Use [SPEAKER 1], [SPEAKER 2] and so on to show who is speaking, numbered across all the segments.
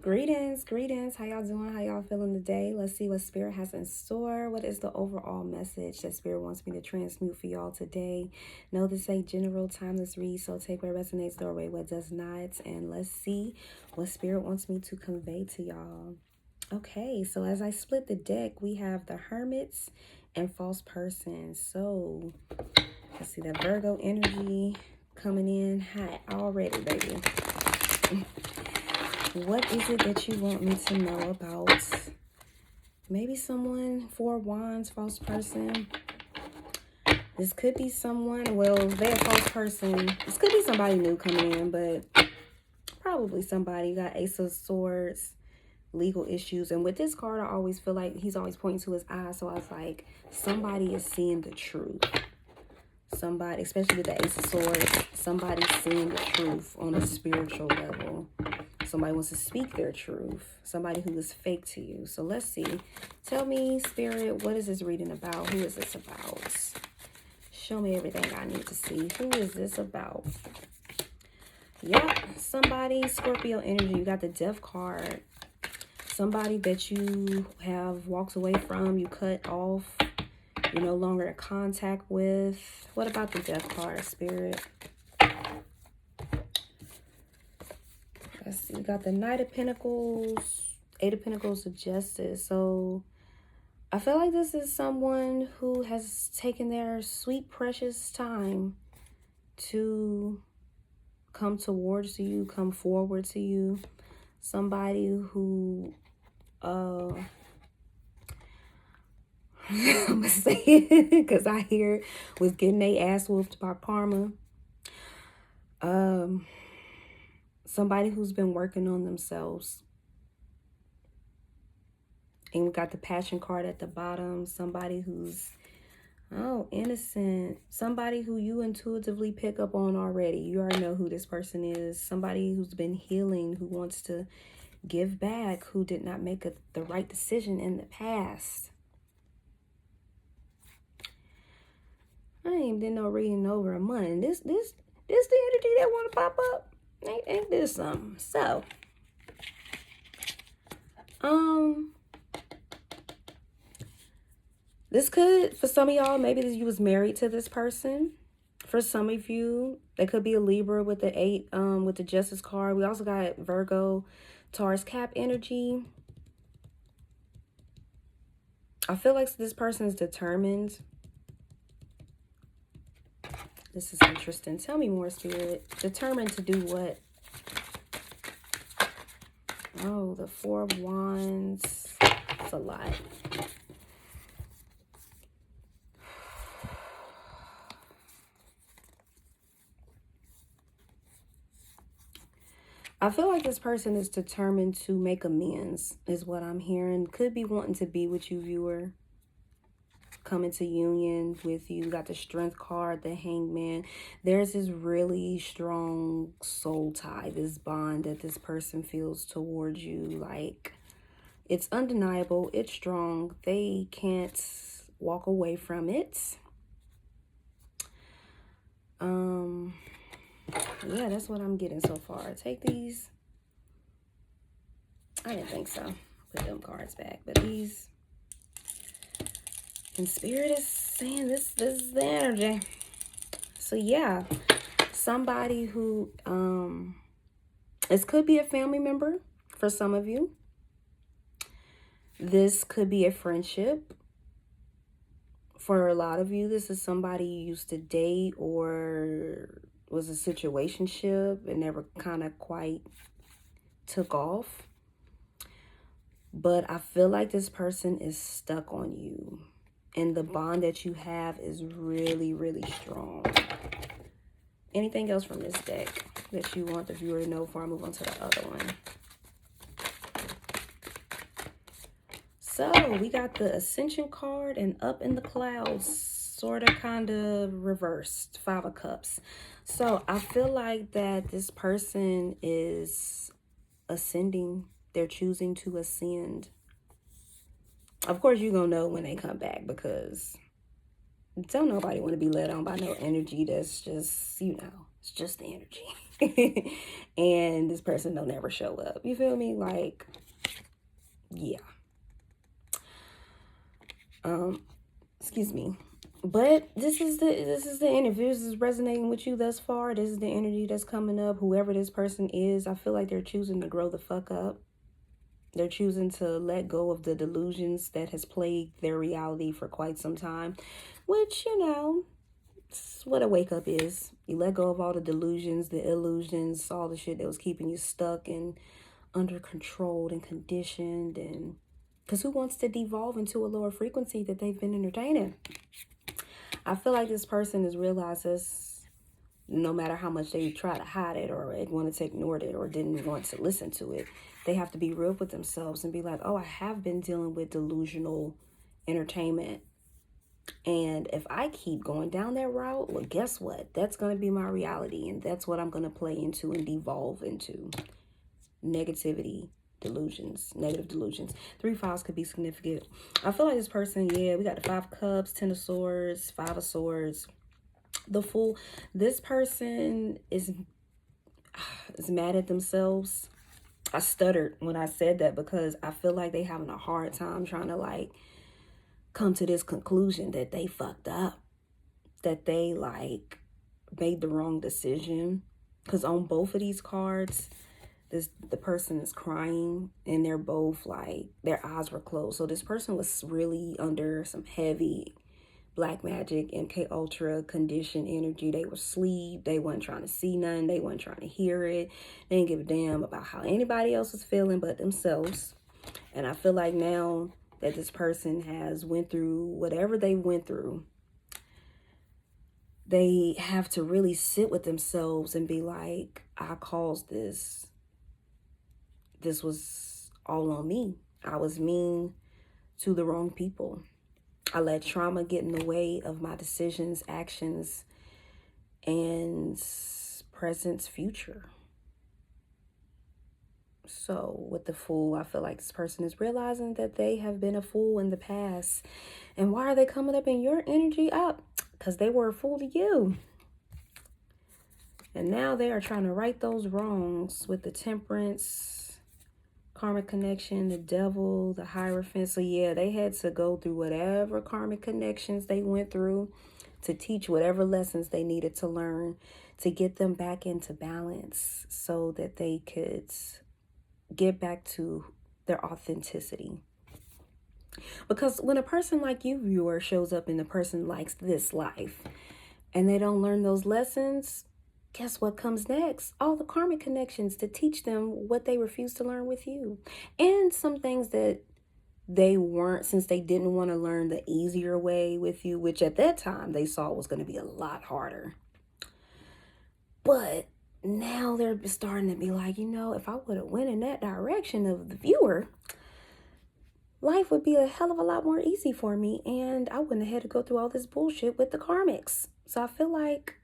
[SPEAKER 1] Greetings. How y'all doing? How y'all feeling today? Let's see what Spirit has in store. What is the overall message that Spirit wants me to transmute for y'all today? Know this a general timeless read, so take what resonates, throw away what does not. And let's see what Spirit wants me to convey to y'all. Okay, so as I split the deck, we have the Hermits and False Persons. So let's see that Virgo energy coming in hot already, baby. What is it that you want me to know about? Maybe someone, Four of Wands, false person. This could be someone, well, they're a false person. This could be somebody new coming in, but probably somebody. You got Ace of Swords, legal issues. And with this card, I always feel like he's always pointing to his eyes. So I was like, somebody is seeing the truth. Somebody, especially with the Ace of Swords, somebody's seeing the truth on a spiritual level. Somebody wants to speak their truth. Somebody who is fake to you. So let's see. Tell me, Spirit, what is this reading about? Who is this about? Show me everything I need to see. Who is this about? Yep, somebody, Scorpio energy. You got the Death card. Somebody that you have walked away from, you cut off, you're no longer in contact with. What about the Death card, Spirit? Let's see, we got the Knight of Pentacles, Eight of Pentacles of Justice. So I feel like this is someone who has taken their sweet, precious time to come towards you, come forward to you. Somebody who, I'm gonna say it because I hear was getting their ass whooped by karma. Somebody who's been working on themselves. And we got the Passion card at the bottom. Somebody who's, innocent. Somebody who you intuitively pick up on already. You already know who this person is. Somebody who's been healing, who wants to give back, who did not make the right decision in the past. I ain't even did no reading over a month. And this the energy that want to pop up. Ain't this something? So, this could, for some of y'all, maybe you was married to this person. For some of you, they could be a Libra with the 8, with the Justice card. We also got Virgo, Taurus, Cap energy. I feel like this person is determined. This is interesting. Tell me more, Spirit. Determined to do what? Oh, the Four of Wands. That's a lot. I feel like this person is determined to make amends, is what I'm hearing. Could be wanting to be with you, viewer. Come into union with you. Got the Strength card, the Hangman. There's this really strong soul tie, this bond that this person feels towards you. Like, it's undeniable. It's strong. They can't walk away from it. Yeah, that's what I'm getting so far. Take these. I didn't think so. Put them cards back. But these. And Spirit is saying this is the energy. So yeah, somebody who, this could be a family member for some of you. This could be a friendship. For a lot of you, this is somebody you used to date or was a situationship and never kind of quite took off. But I feel like this person is stuck on you. And the bond that you have is really, really strong. Anything else from this deck that you want the viewer to know before I move on to the other one? So we got the Ascension card and Up in the Clouds, sort of kind of reversed, 5 of Cups. So I feel like that this person is ascending. They're choosing to ascend. Of course, you're going to know when they come back because don't nobody want to be led on by no energy that's just, it's just the energy. and this person don't ever show up. You feel me? Like, yeah. Excuse me. But this is the energy. This is resonating with you thus far. This is the energy that's coming up. Whoever this person is, I feel like they're choosing to grow the fuck up. They're choosing to let go of the delusions that has plagued their reality for quite some time, which, you know, it's what a wake up is. You let go of all the delusions, the illusions, all the shit that was keeping you stuck and under controlled and conditioned. And because who wants to devolve into a lower frequency that they've been entertaining? I feel like this person has realized this, no matter how much they try to hide it or wanted to ignore it or didn't want to listen to it, they have to be real with themselves and be like, oh, I have been dealing with delusional entertainment. And if I keep going down that route, well, guess what? That's going to be my reality. And that's what I'm going to play into and devolve into. Negativity, delusions, negative delusions. 3 files could be significant. I feel like this person, yeah, we got the 5 of Cups, 10 of Swords, 5 of Swords, the Fool. This person is mad at themselves. I stuttered when I said that because I feel like they're having a hard time trying to like come to this conclusion that they fucked up, that they like made the wrong decision. Because on both of these cards, the person is crying and they're both like, their eyes were closed. So this person was really under some heavy black magic, MK Ultra conditioned energy. They were asleep. They weren't trying to see nothing. They weren't trying to hear it. They didn't give a damn about how anybody else was feeling but themselves. And I feel like now that this person has went through whatever they went through, they have to really sit with themselves and be like, I caused this. This was all on me. I was mean to the wrong people. I let trauma get in the way of my decisions, actions, and present, future. So with the Fool, I feel like this person is realizing that they have been a fool in the past. And why are they coming up in your energy up? Because they were a fool to you. And now they are trying to right those wrongs with the Temperance, karmic connection, the Devil, the Hierophant. So yeah, they had to go through whatever karmic connections they went through to teach whatever lessons they needed to learn to get them back into balance so that they could get back to their authenticity. Because when a person like you, viewer, shows up and the person likes this life and they don't learn those lessons, guess what comes next? All the karmic connections to teach them what they refuse to learn with you. And some things that they weren't, since they didn't want to learn the easier way with you, which at that time they saw was going to be a lot harder. But now they're starting to be like, you know, if I would have went in that direction of the viewer, life would be a hell of a lot more easy for me. And I wouldn't have had to go through all this bullshit with the karmics. So I feel like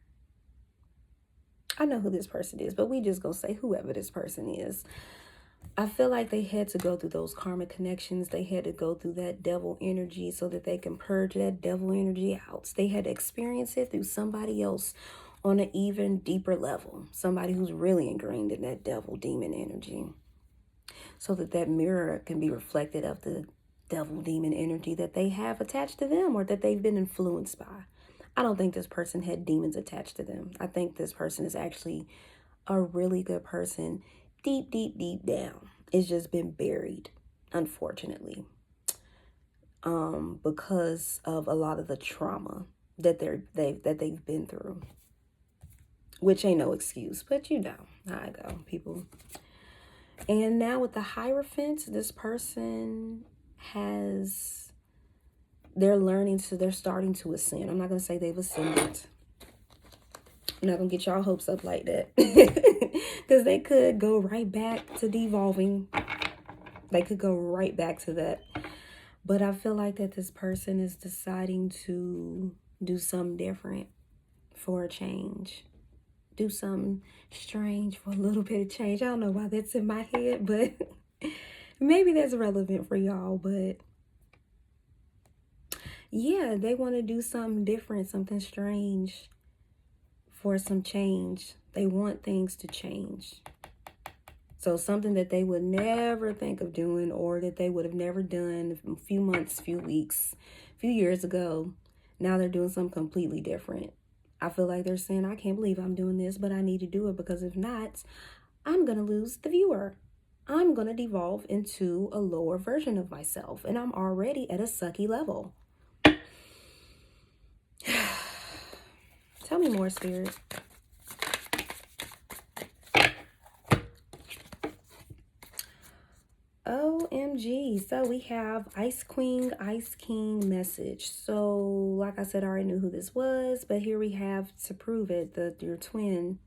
[SPEAKER 1] I know who this person is, but we just gonna say whoever this person is. I feel like they had to go through those karmic connections. They had to go through that devil energy so that they can purge that devil energy out. They had to experience it through somebody else on an even deeper level. Somebody who's really ingrained in that devil demon energy. So that that mirror can be reflected of the devil demon energy that they have attached to them or that they've been influenced by. I don't think this person had demons attached to them. I think this person is actually a really good person deep, deep, deep down. It's just been buried, unfortunately, because of a lot of the trauma that they've been through, which ain't no excuse, but you know how I go, people. And now with the Hierophant, this person they're starting to ascend. I'm not going to say they've ascended. I'm not going to get y'all hopes up like that. Because they could go right back to devolving. They could go right back to that. But I feel like that this person is deciding to do something different for a change. Do something strange for a little bit of change. I don't know why that's in my head, but maybe that's relevant for y'all. But yeah, they want to do something different, something strange for some change. They want things to change. So something that they would never think of doing, or that they would have never done a few months, few weeks, few years ago, now they're doing something completely different. I feel like they're saying, I can't believe I'm doing this, but I need to do it, because if not, I'm going to lose the viewer. I'm going to devolve into a lower version of myself, and I'm already at a sucky level. Tell me more, Spirit. OMG. So we have Ice Queen, Ice King message. So like I said, I already knew who this was, but here we have to prove it, your twin.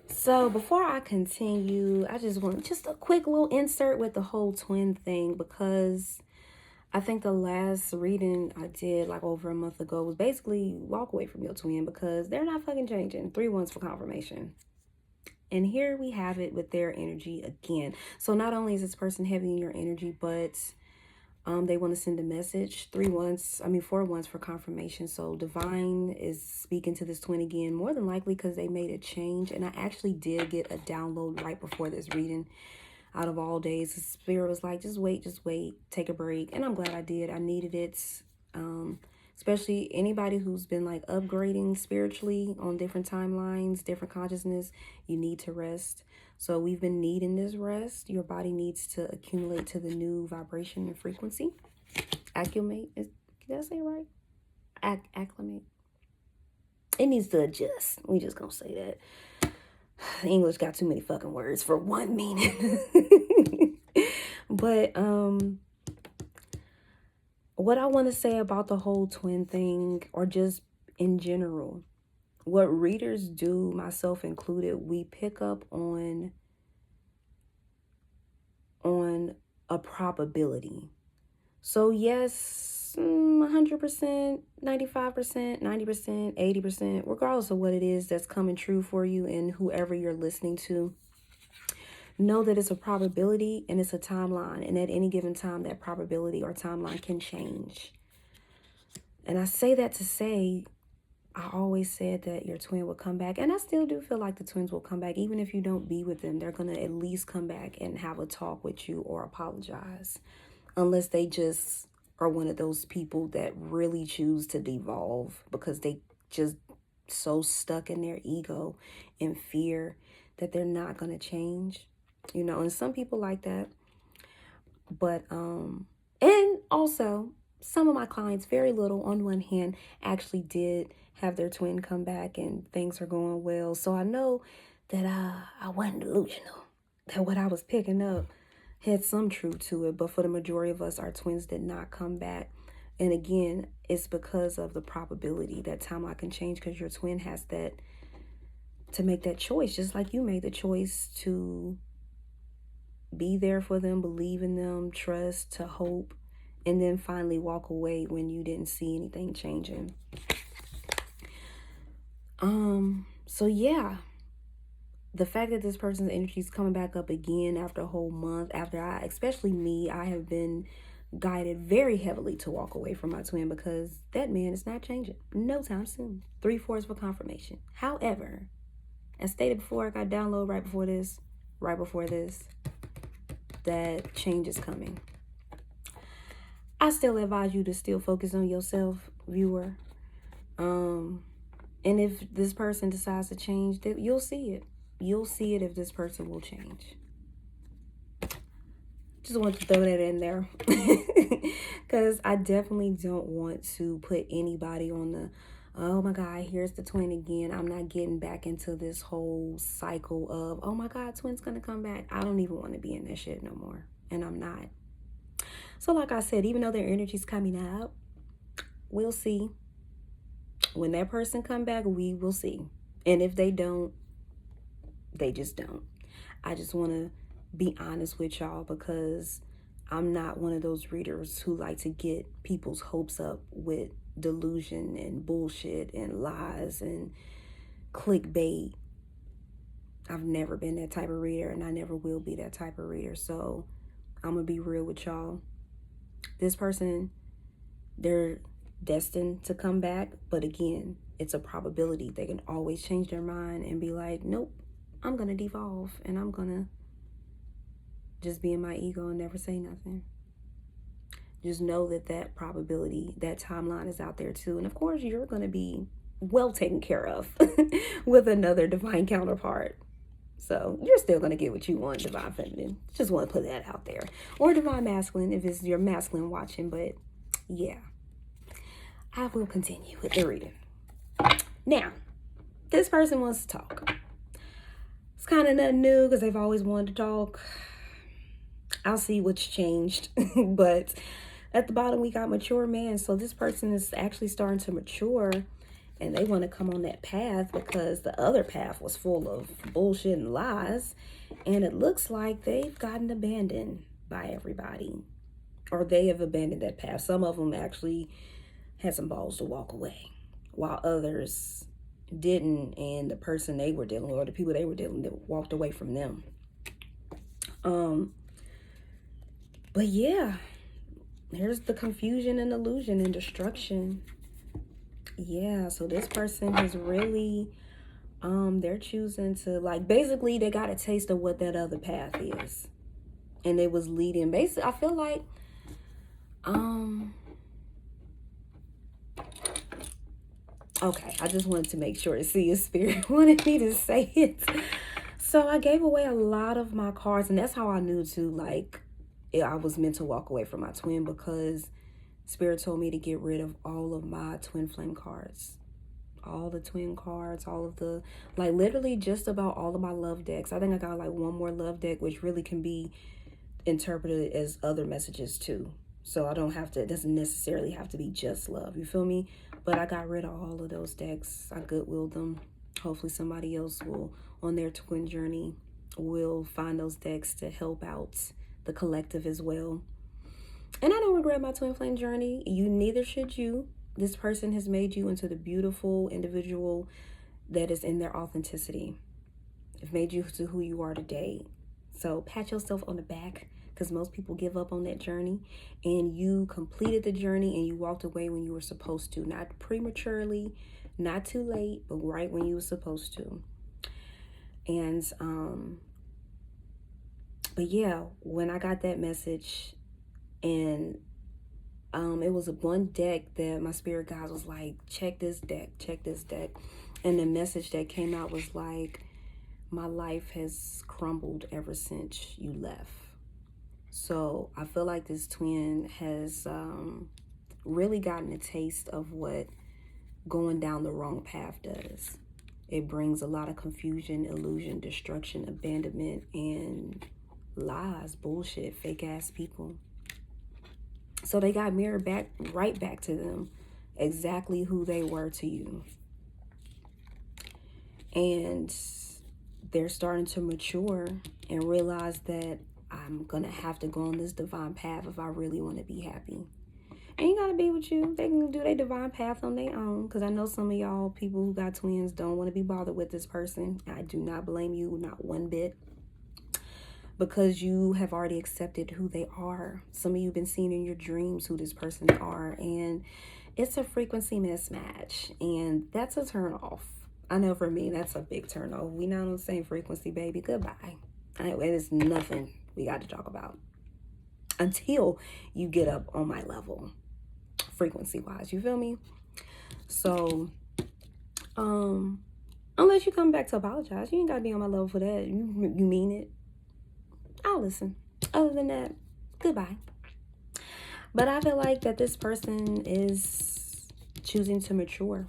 [SPEAKER 1] So before I continue, I just want just a quick little insert with the whole twin thing, because I think the last reading I did like over a month ago was basically walk away from your twin, because they're not fucking changing. 3 ones for confirmation. And here we have it with their energy again. So not only is this person heavy in your energy, but they want to send a message. 4 ones for confirmation. So divine is speaking to this twin again, more than likely because they made a change. And I actually did get a download right before this reading. Out of all days, the spirit was like, just wait, take a break. And I'm glad I did. I needed it. Especially anybody who's been like upgrading spiritually on different timelines, different consciousness, you need to rest. So we've been needing this rest. Your body needs to accumulate to the new vibration and frequency. Acclimate. Did I say it right? Acclimate. It needs to adjust. We just gonna say that. English got too many fucking words for one meaning. But what I want to say about the whole twin thing, or just in general, what readers do, myself included, we pick up on a probability. So yes, 100%, 95%, 90%, 80%, regardless of what it is that's coming true for you and whoever you're listening to, know that it's a probability and it's a timeline. And at any given time, that probability or timeline can change. And I say that to say, I always said that your twin would come back. And I still do feel like the twins will come back. Even if you don't be with them, they're going to at least come back and have a talk with you or apologize. Unless they just are one of those people that really choose to devolve because they just so stuck in their ego and fear that they're not going to change. You know, and some people like that. But, and also some of my clients, very little on one hand, actually did have their twin come back and things are going well. So I know that I wasn't delusional, that what I was picking up had some truth to it. But for the majority of us, our twins did not come back. And again, it's because of the probability that timeline can change, because your twin has that, to make that choice, just like you made the choice to be there for them, believe in them, trust, to hope, and then finally walk away when you didn't see anything changing. So yeah, the fact that this person's energy is coming back up again after a whole month, after especially me, I have been guided very heavily to walk away from my twin, because that man is not changing no time soon. 3/4 for confirmation. However, as stated before, I got download right before this, that change is coming. I still advise you to still focus on yourself, viewer. And if this person decides to change, you'll see it. You'll see it if this person will change. Just want to throw that in there. Because I definitely don't want to put anybody on the, oh my God, here's the twin again. I'm not getting back into this whole cycle of, oh my God, twin's going to come back. I don't even want to be in that shit no more. And I'm not. So like I said, even though their energy's coming out, we'll see. When that person come back, we will see. And if they don't, they just don't. I just want to be honest with y'all, because I'm not one of those readers who like to get people's hopes up with delusion and bullshit and lies and clickbait. I've never been that type of reader, and I never will be that type of reader. So I'm going to be real with y'all. This person, they're destined to come back. But again, it's a probability. They can always change their mind and be like, nope, I'm going to devolve and I'm going to just be in my ego and never say nothing. Just know that that probability, that timeline is out there too. And of course, you're going to be well taken care of with another divine counterpart. So you're still going to get what you want, divine feminine. Just want to put that out there. Or divine masculine if it's your masculine watching. But yeah, I will continue with the reading. Now, this person wants to talk. It's kind of nothing new because they've always wanted to talk. I'll see what's changed. But at the bottom, we got mature man. So this person is actually starting to mature. And they want to come on that path because the other path was full of bullshit and lies. And it looks like they've gotten abandoned by everybody. Or they have abandoned that path. Some of them actually had some balls to walk away. While others didn't. And the person they were dealing with, or the people they were dealing with, walked away from them. But yeah. Here's the confusion and illusion and destruction. Yeah, so this person is really, they're choosing to, like, basically they got a taste of what that other path is. And it was leading, basically, I feel like, okay, I just wanted to make sure to see if Spirit wanted me to say it. So I gave away a lot of my cards, and that's how I knew to, like, I was meant to walk away from my twin, because Spirit told me to get rid of all of my twin flame cards. All the twin cards, all of the, like, literally just about all of my love decks. I think I got like one more love deck, which really can be interpreted as other messages too. So I don't have to, it doesn't necessarily have to be just love. You feel me? But I got rid of all of those decks. I goodwilled them. Hopefully somebody else will, on their twin journey, will find those decks to help out the collective as well. And I don't regret my twin flame journey. You, neither should you. This person has made you into the beautiful individual that is in their authenticity. It's made you to who you are today. So pat yourself on the back, because most people give up on that journey. And you completed the journey and you walked away when you were supposed to. Not prematurely, not too late, but right when you were supposed to. And, but yeah, when I got that message, and it was a one deck that my spirit guides was like, check this deck. And the message that came out was like, my life has crumbled ever since you left. So I feel like this twin has really gotten a taste of what going down the wrong path does. It brings a lot of confusion, illusion, destruction, abandonment, and lies, bullshit, fake ass people. So they got mirrored back, right back to them, exactly who they were to you. And they're starting to mature and realize that I'm going to have to go on this divine path if I really want to be happy. Ain't got to be with you. They can do their divine path on their own. Because I know some of y'all people who got twins don't want to be bothered with this person. I do not blame you, not one bit. Because you have already accepted who they are. Some of you have been seeing in your dreams who this person are. And it's a frequency mismatch. And that's a turn off. I know for me, that's a big turn off. We not on the same frequency, baby. Goodbye. There's nothing we got to talk about. Until you get up on my level. Frequency-wise. You feel me? So, unless you come back to apologize. You ain't got to be on my level for that. You mean it. I'll listen. Other than that, goodbye. But I feel like that this person is choosing to mature.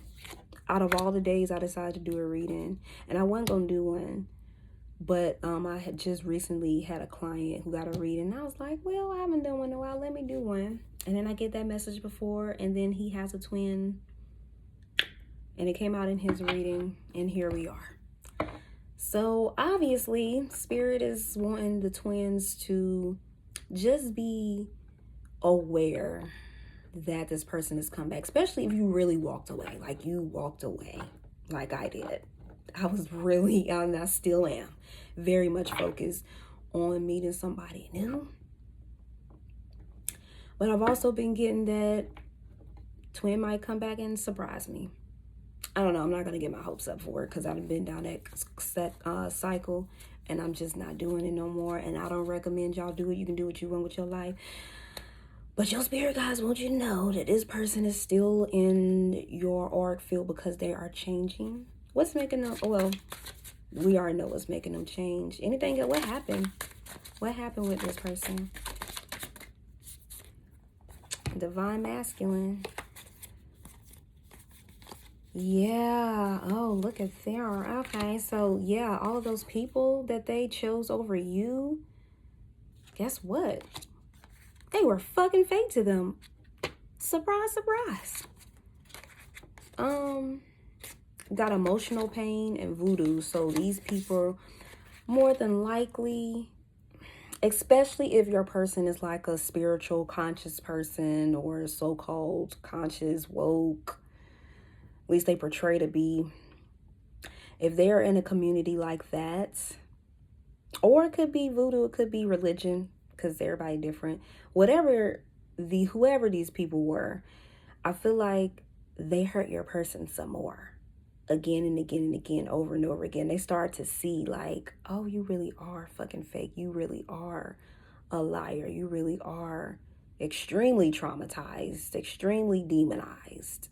[SPEAKER 1] Out of all the days I decided to do a reading, and I wasn't going to do one, but I had just recently had a client who got a reading, and I was like, well, I haven't done one in a while. Let me do one. And then I get that message before, and then he has a twin, and it came out in his reading, and here we are. So obviously, Spirit is wanting the twins to just be aware that this person has come back, especially if you really walked away, like you walked away, like I did. I was really, and I still am, very much focused on meeting somebody new. But I've also been getting that twin might come back and surprise me. I don't know. I'm not going to get my hopes up for it because I've been down that cycle and I'm just not doing it no more. And I don't recommend y'all do it. You can do what you want with your life. But your spirit guys want you to know that this person is still in your auric field because they are changing. What's making them? Well, we already know what's making them change. Anything? What happened? What happened with this person? Divine masculine. Yeah. Oh, look at there. Okay. So, yeah, all of those people that they chose over you, guess what? They were fucking fake to them. Surprise, surprise. Got emotional pain and voodoo. So, these people, more than likely, especially if your person is like a spiritual conscious person or a so-called conscious woke, at least they portray to be. If they're in a community like that, or it could be voodoo, it could be religion, because everybody different. Whoever these people were, I feel like they hurt your person some more. Again and again and again, over and over again. They start to see like, oh, you really are fucking fake. You really are a liar. You really are extremely traumatized, extremely demonized.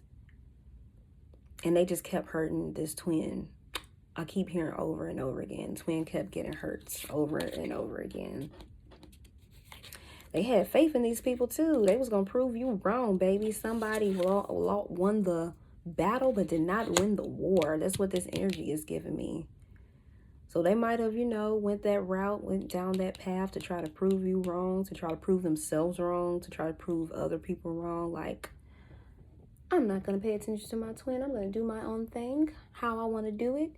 [SPEAKER 1] And they just kept hurting this twin. I keep hearing over and over again. Twin kept getting hurt over and over again. They had faith in these people too. They was going to prove you wrong, baby. Somebody won the battle but did not win the war. That's what this energy is giving me. So they might have, went that route, went down that path to try to prove you wrong, to try to prove themselves wrong, to try to prove other people wrong. Like, I'm not going to pay attention to my twin. I'm going to do my own thing, how I want to do it.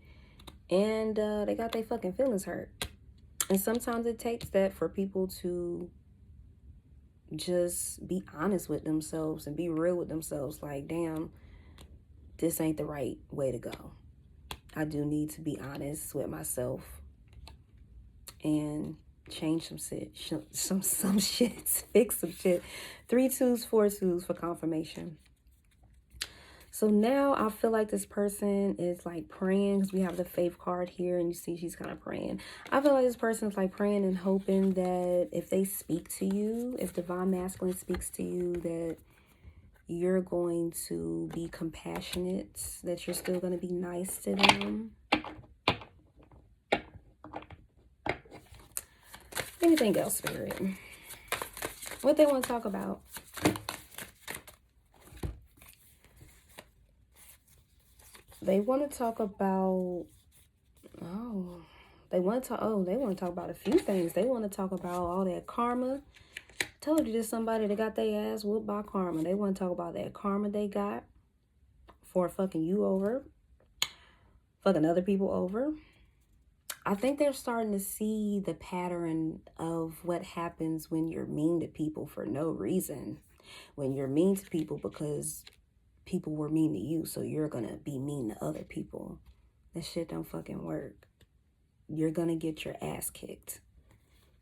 [SPEAKER 1] And they got their fucking feelings hurt. And sometimes it takes that for people to just be honest with themselves and be real with themselves. Like, damn, this ain't the right way to go. I do need to be honest with myself and change some shit, fix some shit. 3 2s, 4 2s for confirmation. So now I feel like this person is like praying, because we have the faith card here and you see she's kind of praying. I feel like this person is like praying and hoping that if they speak to you, if divine masculine speaks to you, that you're going to be compassionate, that you're still going to be nice to them. Anything else, Spirit? What they want to talk about? They want to talk about, they want to talk about a few things. They want to talk about all that karma. Told you there's somebody that got their ass whooped by karma. They want to talk about that karma they got for fucking you over, fucking other people over. I think they're starting to see the pattern of what happens when you're mean to people for no reason. When you're mean to people because people were mean to you, so you're gonna be mean to other people. That shit don't fucking work. You're gonna get your ass kicked.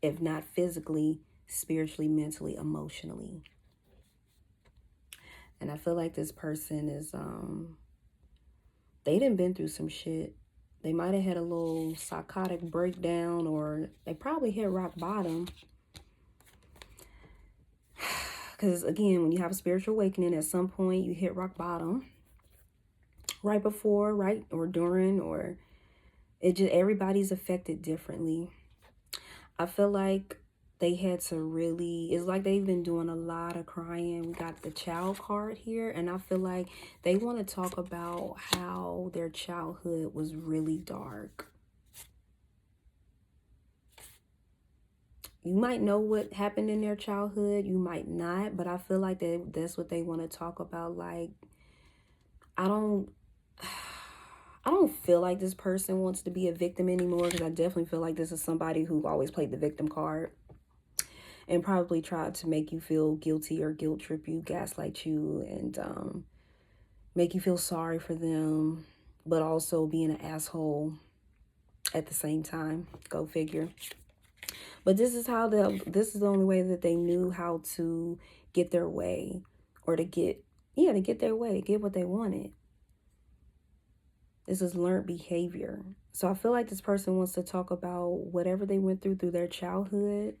[SPEAKER 1] If not physically, spiritually, mentally, emotionally. And I feel like this person is, they done been through some shit. They might have had a little psychotic breakdown, or they probably hit rock bottom. Because again, when you have a spiritual awakening, at some point you hit rock bottom. Right before, right, or during, or it just, everybody's affected differently. I feel like they had to really, it's like they've been doing a lot of crying. We got the child card here, and I feel like they want to talk about how their childhood was really dark. You might know what happened in their childhood, you might not, but I feel like that's what they want to talk about. Like, I don't feel like this person wants to be a victim anymore, because I definitely feel like this is somebody who always played the victim card and probably tried to make you feel guilty or guilt trip you, gaslight you, and make you feel sorry for them, but also being an asshole at the same time. Go figure. But this is the only way that they knew how to get their way, or to get their way, to get what they wanted. This is learned behavior. So I feel like this person wants to talk about whatever they went through their childhood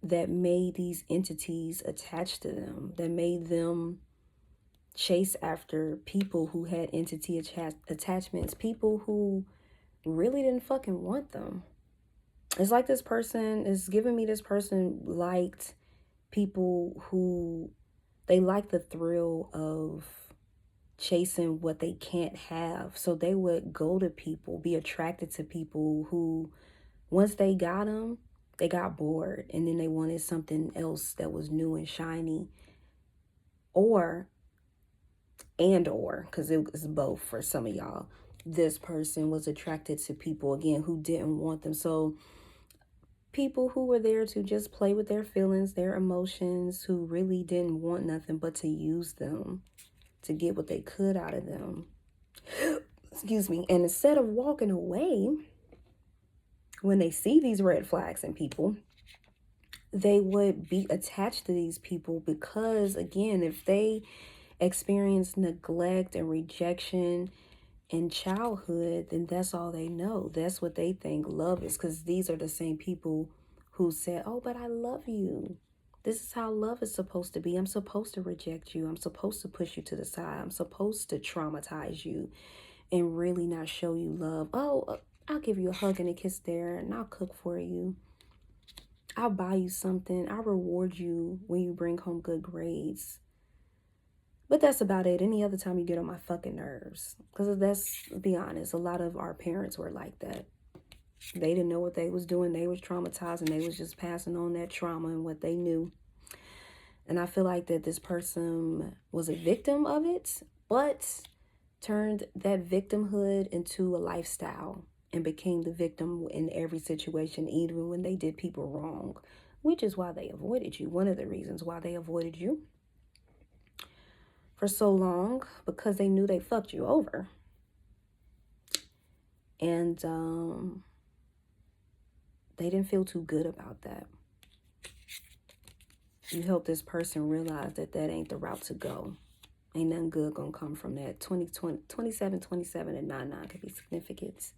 [SPEAKER 1] that made these entities attached to them, that made them chase after people who had entity attachments, people who really didn't fucking want them. It's like this person is giving me, this person liked people who, they like the thrill of chasing what they can't have. So they would go to people, be attracted to people who, once they got them, they got bored, and then they wanted something else that was new and shiny. Or, because it was both for some of y'all, this person was attracted to people, again, who didn't want them. So people who were there to just play with their feelings, their emotions, who really didn't want nothing but to use them, to get what they could out of them. Excuse me. And instead of walking away when they see these red flags in people, they would be attached to these people because, again, if they experience neglect and rejection in childhood, then that's all they know. That's what they think love is, because these are the same people who said, oh, but I love you. This is how love is supposed to be. I'm supposed to reject you. I'm supposed to push you to the side. I'm supposed to traumatize you and really not show you love. Oh, I'll give you a hug and a kiss there, and I'll cook for you. I'll buy you something. I'll reward you when you bring home good grades. But that's about it. Any other time you get on my fucking nerves. Because let's be honest, a lot of our parents were like that. They didn't know what they was doing. They was traumatized, and they was just passing on that trauma and what they knew. And I feel like that this person was a victim of it, but turned that victimhood into a lifestyle and became the victim in every situation, even when they did people wrong, which is why they avoided you. One of the reasons why they avoided you for so long, because they knew they fucked you over. And they didn't feel too good about that. You help this person realize that that ain't the route to go. Ain't nothing good gonna come from that. 27, and 9 could be significant.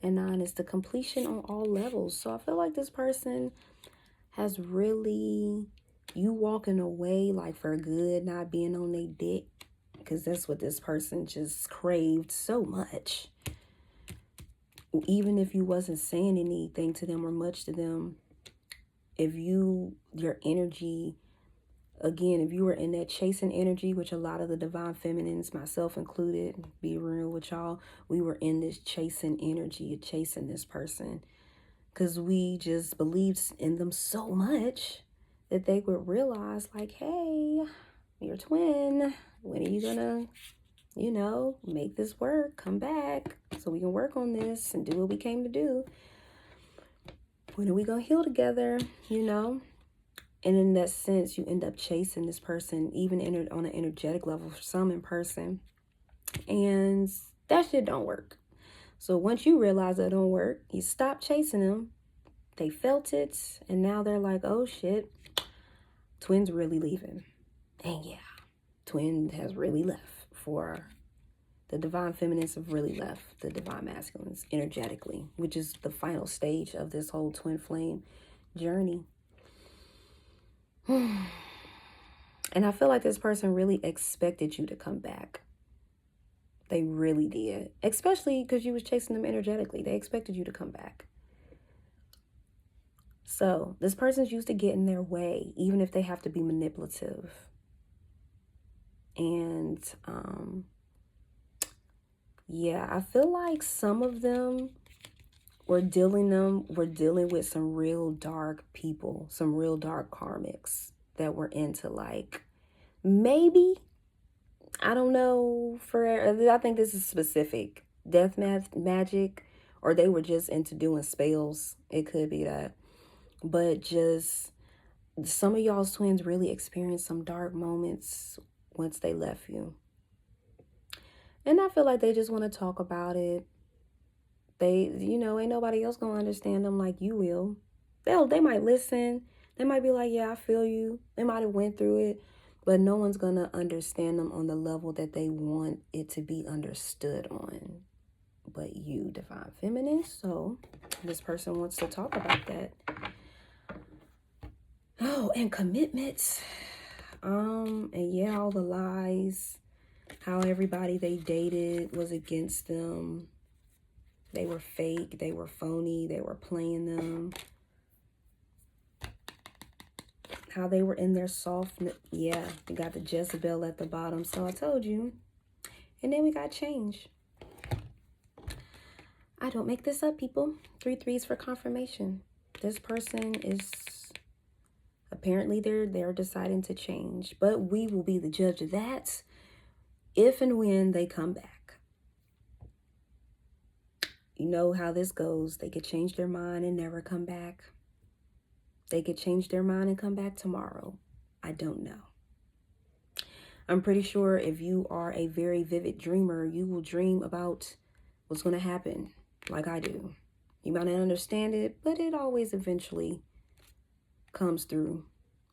[SPEAKER 1] And 9 is the completion on all levels. So I feel like this person has really, you walking away like for good, not being on their dick, because that's what this person just craved so much. Even if you wasn't saying anything to them or much to them, if your energy, again, if you were in that chasing energy, which a lot of the divine feminines, myself included, be real with y'all, we were in this chasing energy, chasing this person, because we just believed in them so much that they would realize, like, hey, you're a twin. When are you gonna, make this work? Come back so we can work on this and do what we came to do. When are we gonna heal together, And in that sense, you end up chasing this person, even on an energetic level, for some in person. And that shit don't work. So once you realize that don't work, you stop chasing them. They felt it, and now they're like, oh shit, twin's really leaving. And yeah, twin has really left. For the divine feminines have really left the divine masculines energetically, which is the final stage of this whole twin flame journey. And I feel like this person really expected you to come back. They really did. Especially because you was chasing them energetically. They expected you to come back. So this person's used to getting their way, even if they have to be manipulative. And yeah, I feel like some of them were dealing with some real dark people, some real dark karmics that were into, like, maybe, I don't know, I think this is specific, death magic, or they were just into doing spells. It could be that. But just some of y'all's twins really experienced some dark moments once they left you. And I feel like they just want to talk about it. They, ain't nobody else gonna understand them like you will. They might listen. They might be like, yeah, I feel you. They might have went through it, but no one's going to understand them on the level that they want it to be understood on. But you, Divine Feminine. So this person wants to talk about that. Oh, and commitments. And yeah, all the lies. How everybody they dated was against them. They were fake. They were phony. They were playing them. How they were in their soft. Yeah, we got the Jezebel at the bottom. So I told you. And then we got change. I don't make this up, people. 3 threes for confirmation. This person is apparently they're deciding to change, but we will be the judge of that if and when they come back. You know how this goes. They could change their mind and never come back. They could change their mind and come back tomorrow. I don't know. I'm pretty sure if you are a very vivid dreamer, you will dream about what's going to happen like I do. You might not understand it, but it always eventually comes through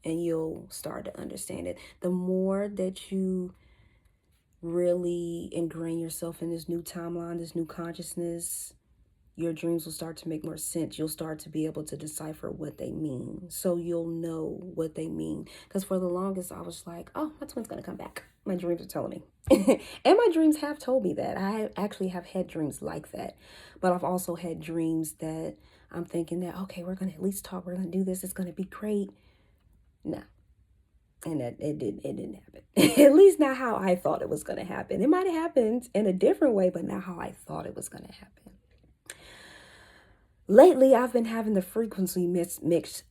[SPEAKER 1] and you'll start to understand it. The more that you really ingrain yourself in this new timeline, this new consciousness, your dreams will start to make more sense. You'll start to be able to decipher what they mean. So you'll know what they mean. Because for the longest, I was like, oh, my twin's going to come back. My dreams are telling me. And my dreams have told me that. I actually have had dreams like that. But I've also had dreams that I'm thinking that, okay, we're going to at least talk. We're going to do this. It's going to be great. No. And it didn't happen. At least not how I thought it was going to happen. It might have happened in a different way, but not how I thought it was going to happen. Lately, I've been having the frequency mismatch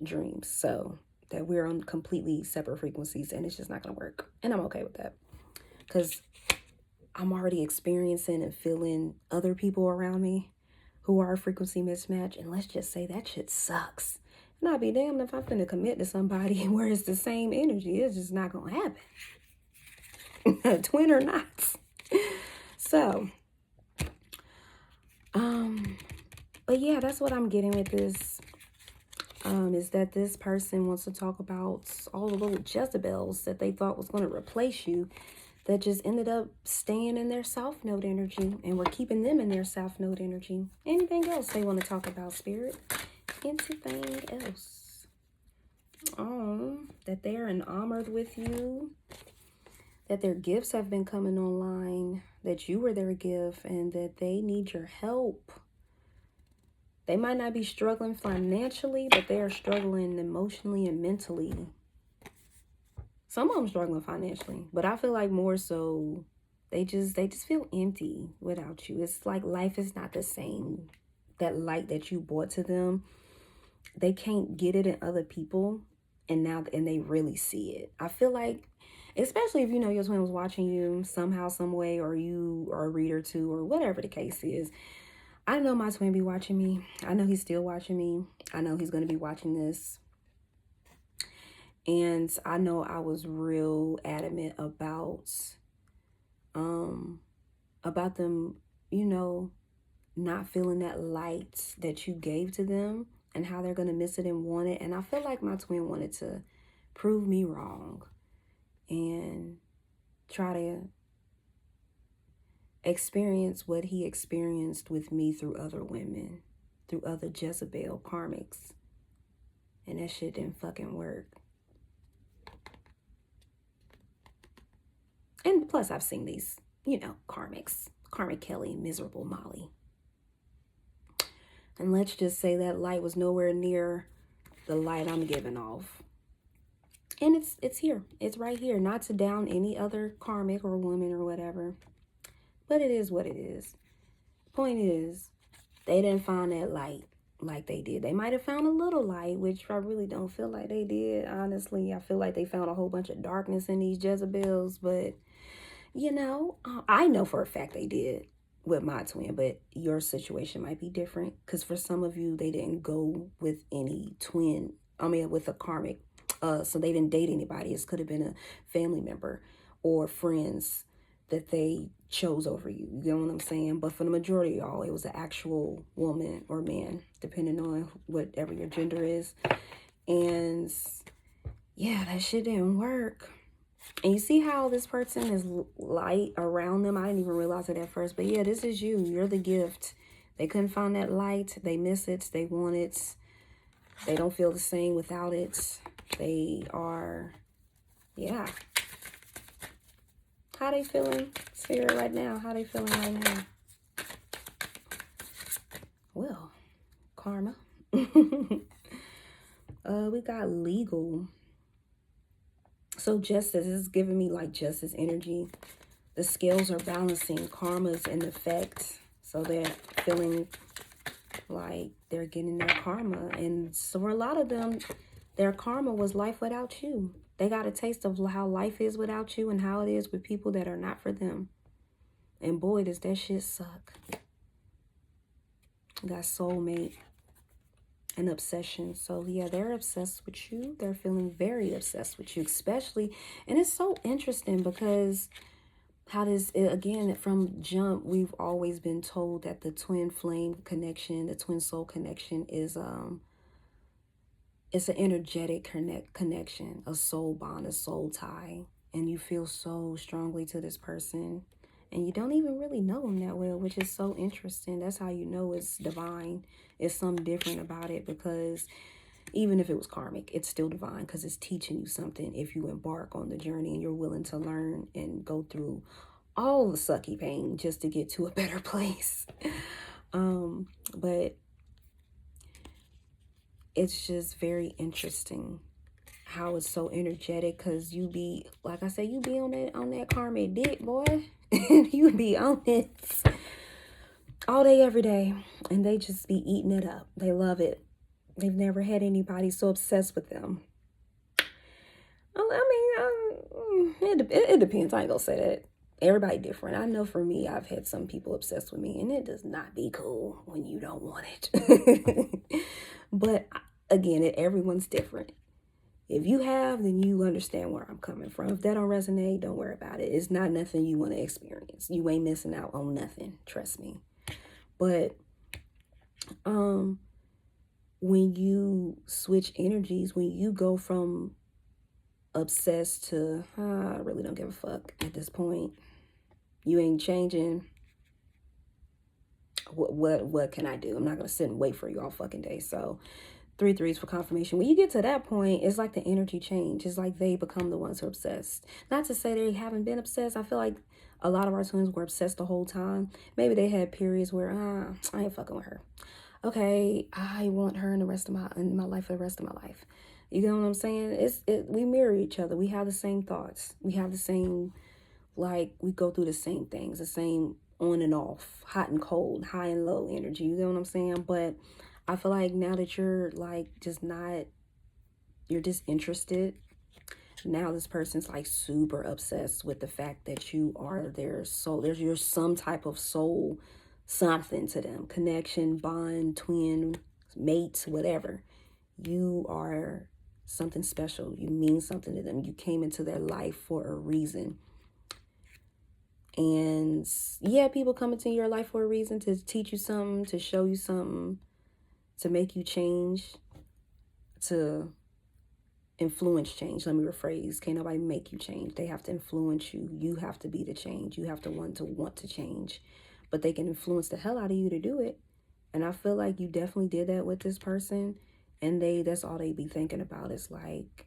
[SPEAKER 1] dreams. So that we're on completely separate frequencies and it's just not going to work. And I'm okay with that. Because I'm already experiencing and feeling other people around me who are a frequency mismatch. And let's just say that shit sucks. And I'll be damned if I'm going to commit to somebody where it's the same energy. It's just not going to happen. Twin or not. So, but yeah, that's what I'm getting with this. Is that this person wants to talk about all the little Jezebels that they thought was going to replace you that just ended up staying in their South Node energy, and we're keeping them in their South Node energy. Anything else they want to talk about, Spirit? Anything else? That they're enamored with you, that their gifts have been coming online, that you were their gift, and that they need your help. They might not be struggling financially, but they are struggling emotionally and mentally. Some of them struggling financially, but I feel like more so they just feel empty without you. It's like life is not the same. That light that you brought to them, they can't get it in other people, and they really see it. I feel like, especially if you know your twin was watching you somehow, some way, or you are a reader too, or whatever the case is. I know my twin be watching me. I know he's still watching me. I know he's going to be watching this. And I know I was real adamant about them, you know, not feeling that light that you gave to them and how they're going to miss it and want it. And I feel like my twin wanted to prove me wrong and try to experience what he experienced with me through other women, through other Jezebel karmics. And that shit didn't fucking work. And plus I've seen these, you know, karmics. Karmic Kelly, Miserable Molly. And let's just say that light was nowhere near the light I'm giving off. And it's here. It's right here. Not to down any other karmic or woman or whatever. But it is what it is. Point is, they didn't find that light like they did. They might have found a little light, which I really don't feel like they did. Honestly, I feel like they found a whole bunch of darkness in these Jezebels. But, you know, I know for a fact they did with my twin. But your situation might be different. Because for some of you, they didn't go with any twin. I mean, with a karmic. So they didn't date anybody. It could have been a family member or friends that they chose over you. You get what I'm saying? But for the majority of y'all, it was an actual woman or man, depending on whatever your gender is. And yeah, that shit didn't work. And you see how this person is light around them? I didn't even realize it at first. But yeah, this is you. You're the gift. They couldn't find that light. They miss it. They want it. They don't feel the same without it. They are, yeah. How they feeling, Spirit, right now? How they feeling right now? Well, karma. We got legal. So justice is giving me like justice energy. The scales are balancing. Karma's in effect. So they're feeling like they're getting their karma. And so for a lot of them, their karma was life without you. They got a taste of how life is without you and how it is with people that are not for them. And boy, does that shit suck. Got soulmate and obsession. So yeah, they're obsessed with you. They're feeling very obsessed with you, especially. And it's so interesting because how does it, again, from jump, we've always been told that the twin flame connection, the twin soul connection is it's an energetic connection, a soul bond, a soul tie. And you feel so strongly to this person. And you don't even really know them that well, which is so interesting. That's how you know it's divine. It's something different about it, because even if it was karmic, it's still divine, because it's teaching you something if you embark on the journey and you're willing to learn and go through all the sucky pain just to get to a better place. But it's just very interesting how it's so energetic, because you be, like I said, you be on that karmic dick, boy. You be on it all day, every day, and they just be eating it up. They love it. They've never had anybody so obsessed with them. It depends. I ain't gonna say that. Everybody different. I know for me, I've had some people obsessed with me, and it does not be cool when you don't want it. But again, everyone's different. If you have, then you understand where I'm coming from. If that don't resonate, don't worry about it. It's not nothing you want to experience. You ain't missing out on nothing. Trust me. But when you switch energies, when you go from obsessed to I really don't give a fuck at this point, you ain't changing. What can I do? I'm not gonna sit and wait for you all fucking day. So 3 threes for confirmation. When you get to that point, it's like the energy change. It's like they become the ones who are obsessed. Not to say they haven't been obsessed. I feel like a lot of our twins were obsessed the whole time. Maybe they had periods where I ain't fucking with her. Okay, I want her in my life for the rest of my life. You know what I'm saying? We mirror each other. We have the same thoughts. We have the same, like, we go through the same things, the same on and off, hot and cold, high and low energy. You know what I'm saying? But I feel like now that you're like you're disinterested. Now this person's like super obsessed with the fact that you are their soul. You're some type of soul, something to them. Connection, bond, twin, mate, whatever. You are something special. You mean something to them. You came into their life for a reason. And yeah, people come into your life for a reason, to teach you something, to show you something, to make you change, to influence change. Let me rephrase. Can't nobody make you change. They have to influence you. You have to be the change. You have to want to change. But they can influence the hell out of you to do it. And I feel like you definitely did that with this person. And that's all they be thinking about is like,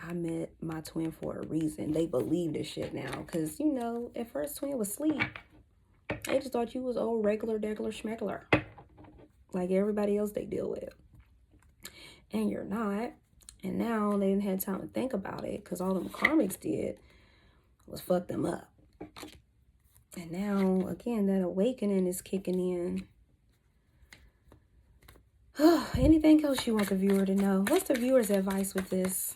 [SPEAKER 1] I met my twin for a reason. They believe this shit now. Because, you know, at first twin was asleep. They just thought you was old regular, degular, schmegular. Like everybody else they deal with. And you're not. And now they didn't have time to think about it, because all them karmics did was fuck them up. And now, again, that awakening is kicking in. Anything else you want the viewer to know? What's the viewer's advice with this?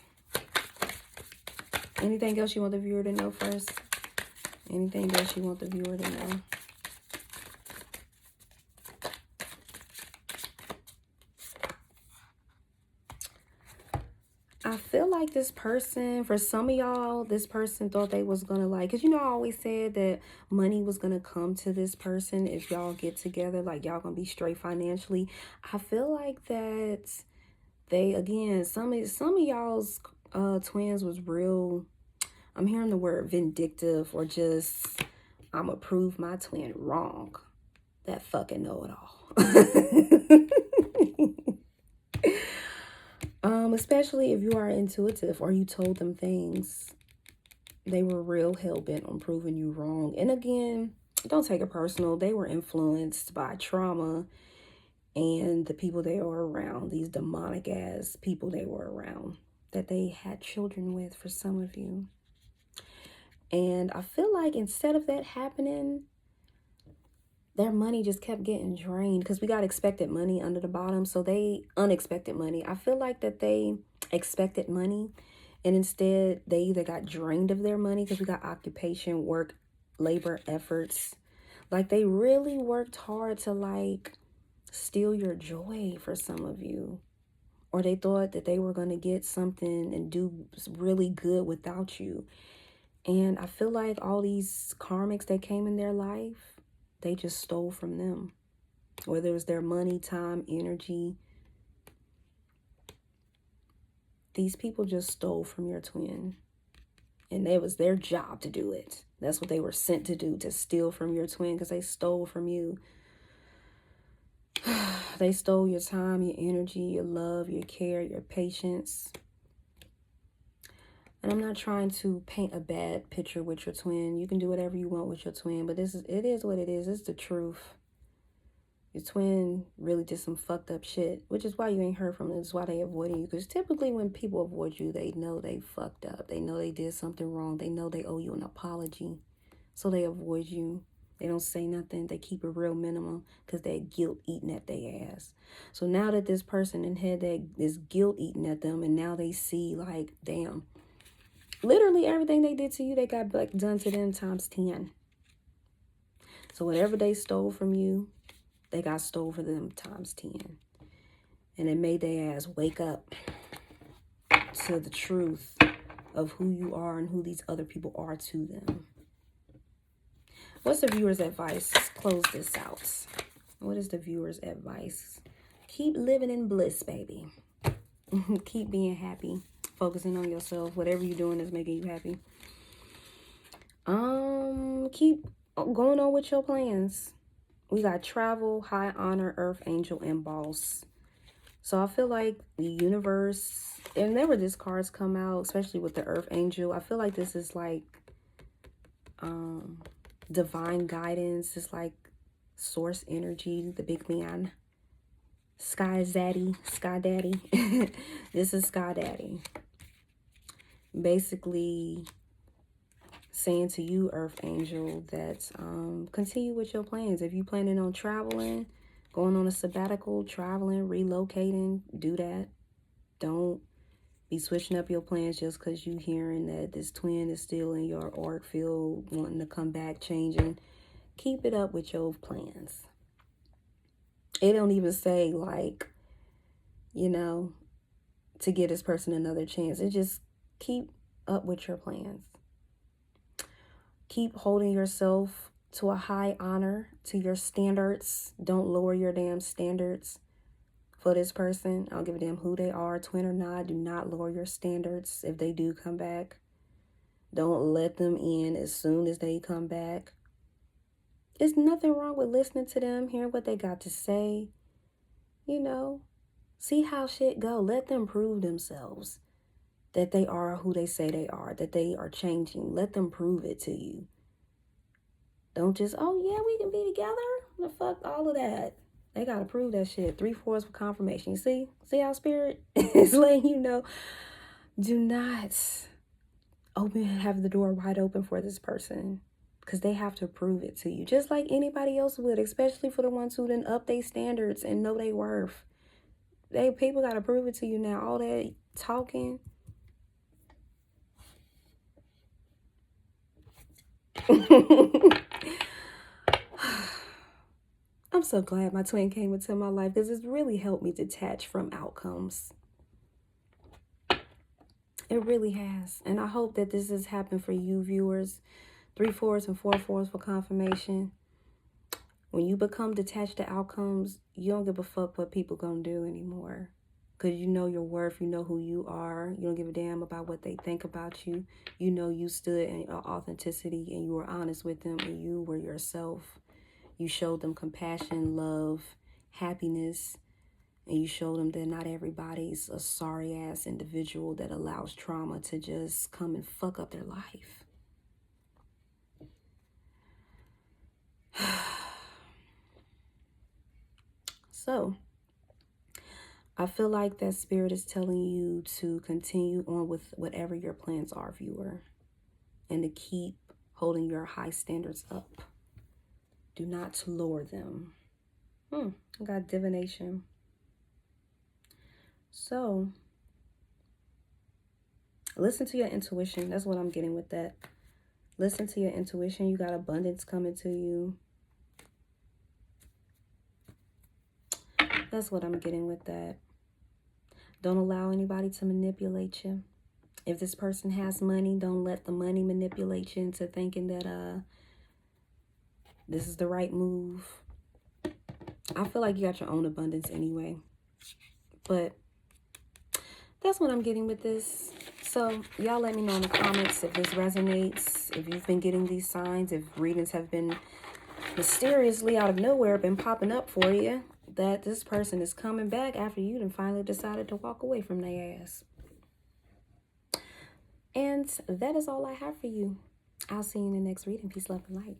[SPEAKER 1] Anything else you want the viewer to know first? Anything else you want the viewer to know? I feel like this person, for some of y'all, this person thought they was gonna like, because you know I always said that money was gonna come to this person if y'all get together, like y'all gonna be straight financially. I feel like that they, again, some of y'all's twins was real, I'm hearing the word vindictive, or just, I'ma prove my twin wrong. That fucking know-it-all. Especially if you are intuitive or you told them things, they were real hell-bent on proving you wrong. And again, don't take it personal. They were influenced by trauma and the people they were around, these demonic ass people they were around, that they had children with, for some of you. And I feel like instead of that happening, their money just kept getting drained, because we got expected money under the bottom. So they, unexpected money. I feel like that they expected money, and instead they either got drained of their money, because we got occupation, work, labor, efforts. Like they really worked hard to like steal your joy, for some of you. Or they thought that they were going to get something and do really good without you. And I feel like all these karmics that came in their life, they just stole from them. Whether it was their money, time, energy. These people just stole from your twin. And it was their job to do it. That's what they were sent to do, to steal from your twin, because they stole from you. They stole your time, your energy, your love, your care, your patience. And I'm not trying to paint a bad picture with your twin. You can do whatever you want with your twin, but it is what it is. It's the truth. Your twin really did some fucked up shit, which is why you ain't heard from them. It's why they avoiding you. Because typically when people avoid you, they know they fucked up. They know they did something wrong. They know they owe you an apology. So they avoid you. They don't say nothing. They keep it real minimal because they're guilt eating at their ass. So now that this person had this guilt eating at them, and now they see like, damn, literally everything they did to you, they got back done to them times 10. So whatever they stole from you, they got stole for them times 10. And it made their ass wake up to the truth of who you are and who these other people are to them. What's the viewer's advice? Close this out. What is the viewer's advice? Keep living in bliss, baby. Keep being happy. Focusing on yourself. Whatever you're doing is making you happy. Keep going on with your plans. We got travel, high honor, earth angel, and boss. So I feel like the universe, and whenever these cards come out, especially with the earth angel, I feel like this is like divine guidance. It's like source energy, the big man. Sky Daddy. This is Sky Daddy. Basically saying to you, earth angel, that continue with your plans. If you planning on traveling, going on a sabbatical, traveling, relocating, do that. Don't be switching up your plans just because you hearing that this twin is still in your auric field, wanting to come back, changing. Keep it up with your plans. It don't even say like, you know, to give this person another chance. It just keep up with your plans. Keep holding yourself to a high honor, to your standards. Don't lower your damn standards for this person. I don't give a damn who they are, twin or not. Do not lower your standards if they do come back. Don't let them in as soon as they come back. There's nothing wrong with listening to them, hearing what they got to say. You know, see how shit go. Let them prove themselves that they are who they say they are, that they are changing. Let them prove it to you. Don't just, oh yeah, we can be together. The fuck all of that. They got to prove that shit. 3/4 for confirmation. You see? See how spirit is letting you know. Do not have the door wide open for this person, because they have to prove it to you. Just like anybody else would, especially for the ones who didn't up their standards and know their worth. People got to prove it to you now. All that talking. I'm so glad my twin came into my life, because it's really helped me detach from outcomes. It really has. And I hope that this has happened for you viewers. 3/4 and 4/4 for confirmation. When you become detached to outcomes, you don't give a fuck what people gonna do anymore. Because you know your worth, you know who you are. You don't give a damn about what they think about you. You know you stood in authenticity and you were honest with them and you were yourself. You showed them compassion, love, happiness, and you showed them that not everybody's a sorry-ass individual that allows trauma to just come and fuck up their life. So, I feel like that spirit is telling you to continue on with whatever your plans are, viewer, and to keep holding your high standards up. Do not lower them. I got divination. So, listen to your intuition. That's what I'm getting with that. Listen to your intuition. You got abundance coming to you. That's what I'm getting with that. Don't allow anybody to manipulate you. If this person has money, don't let the money manipulate you into thinking that this is the right move. I feel like you got your own abundance anyway. But that's what I'm getting with this. So y'all let me know in the comments if this resonates, if you've been getting these signs, if readings have been mysteriously out of nowhere been popping up for you, that this person is coming back after you and finally decided to walk away from their ass. And that is all I have for you. I'll see you in the next reading. Peace, love, and light.